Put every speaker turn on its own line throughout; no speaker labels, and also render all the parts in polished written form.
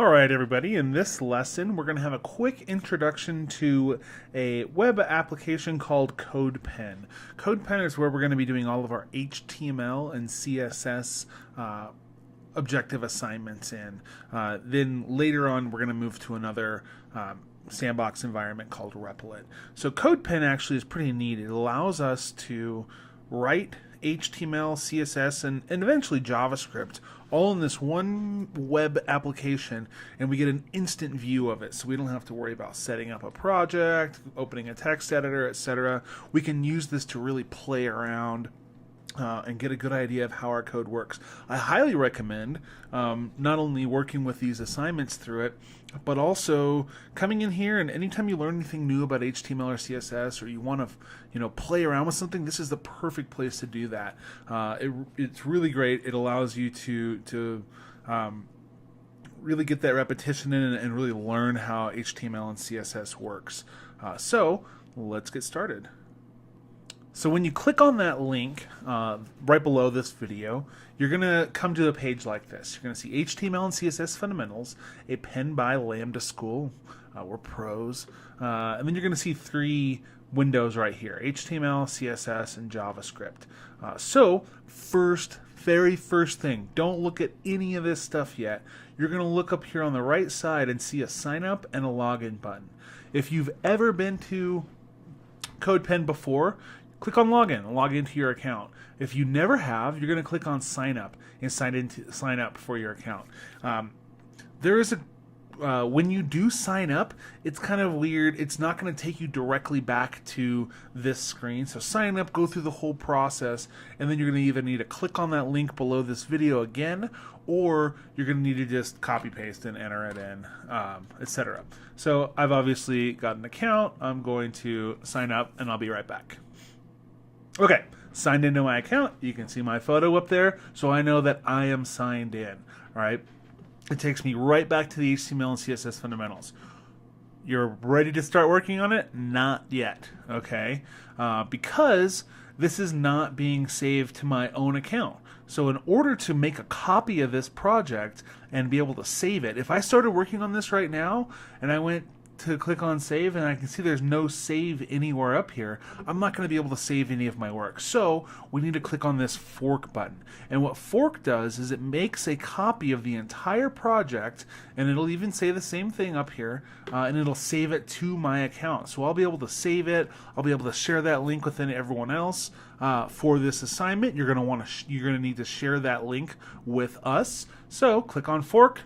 All right, everybody. In this lesson, we're going to have a quick introduction to a web application called codepen. Codepen is where we're going to be doing all of our HTML and CSS objective assignments in. Then later on, we're going to move to another sandbox environment called Replit. So codepen actually is pretty neat. It allows us to write HTML, CSS, and eventually JavaScript all in this one web application, and we get an instant view of it, so we don't have to worry about setting up a project, opening a text editor, etc. We can use this to really play around and get a good idea of how our code works. I highly recommend not only working with these assignments through it, but also coming in here, and anytime you learn anything new about HTML or CSS, or you want to play around with something, this is the perfect place to do that. It's really great. It allows you to really get that repetition in and really learn how HTML and CSS works. So let's get started. So when you click on that link right below this video, you're going to come to a page like this. You're going to see HTML and CSS fundamentals, a pen by Lambda School. We're pros. And then you're going to see three windows right here, HTML, CSS, and JavaScript. So very first thing, don't look at any of this stuff yet. You're going to look up here on the right side and see a sign up and a login button. If you've ever been to CodePen before, click on login and log into your account. If you never have, you're going to click on sign up and sign up for your account. There is when you do sign up, it's kind of weird. It's not going to take you directly back to this screen. So sign up, go through the whole process, and then you're going to either need to click on that link below this video again, or you're going to need to just copy paste and enter it in, etc. So I've obviously got an account. I'm going to sign up, and I'll be right back. Okay, signed into my account. You can see my photo up there, so I know that I am signed in. All right, it takes me right back to the HTML and CSS fundamentals. You're ready to start working on it? Not yet, okay? Because this is not being saved to my own account. So in order to make a copy of this project and be able to save it, if I started working on this right now and I went to click on save and I can see there's no save anywhere up here, I'm not going to be able to save any of my work. So we need to click on this fork button. And what fork does is it makes a copy of the entire project, and it'll even say the same thing up here, and it'll save it to my account. So I'll be able to save it. I'll be able to share that link with everyone else. For this assignment, you're going to need to share that link with us. So click on fork.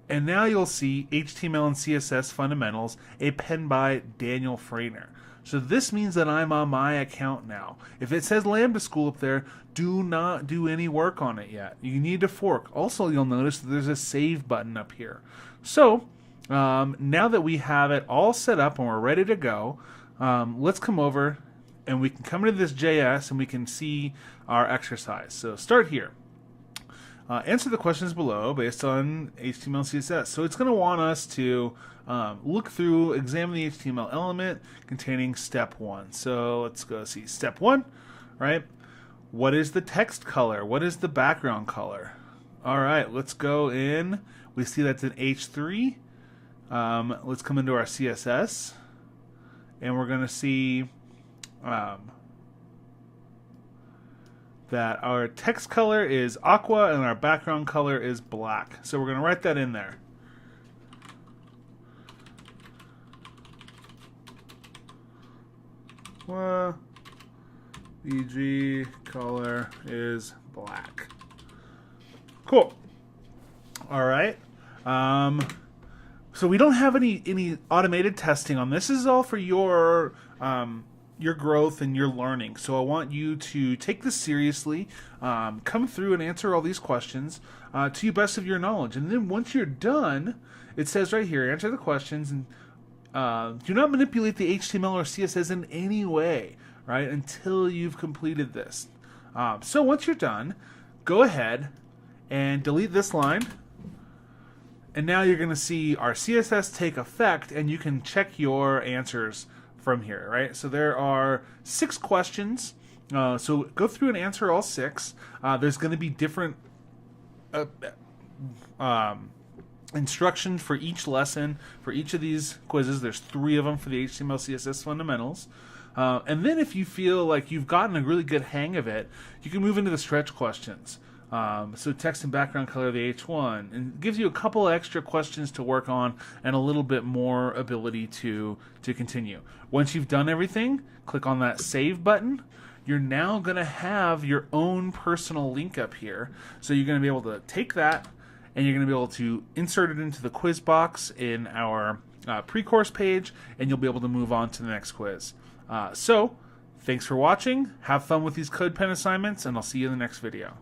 And now you'll see HTML and CSS fundamentals, a pen by Daniel Frainer. So this means that I'm on my account now. If it says Lambda School up there, do not do any work on it yet. You need to fork. Also, you'll notice that there's a save button up here. So now that we have it all set up and we're ready to go, let's come over and we can come into this JS and we can see our exercise. So start here. Answer the questions below based on HTML and CSS. So it's going to want us to look through, examine the HTML element containing step 1. So let's go see step 1, right? What is the text color? What is the background color? All right, let's go in. We see that's an H3. Let's come into our CSS, and we're going to see that our text color is aqua and our background color is black. So we're going to write that in there. BG color is black. Cool. All right. So we don't have any automated testing on this. This is all for your growth and your learning. So I want you to take this seriously, come through and answer all these questions to the best of your knowledge. And then once you're done, it says right here, answer the questions and do not manipulate the HTML or CSS in any way, right, until you've completed this. So once you're done, go ahead and delete this line. And now you're going to see our CSS take effect, and you can check your answers from here, right? So there are 6 questions. So go through and answer all 6. There's going to be different instructions for each lesson, for each of these quizzes. There's 3 of them for the HTML CSS fundamentals. And then if you feel like you've gotten a really good hang of it, you can move into the stretch questions. So text and background color, the H1, and it gives you a couple extra questions to work on and a little bit more ability to continue. Once you've done everything, click on that save button. You're now going to have your own personal link up here. So you're going to be able to take that and you're going to be able to insert it into the quiz box in our pre-course page, and you'll be able to move on to the next quiz. So thanks for watching. Have fun with these CodePen assignments, and I'll see you in the next video.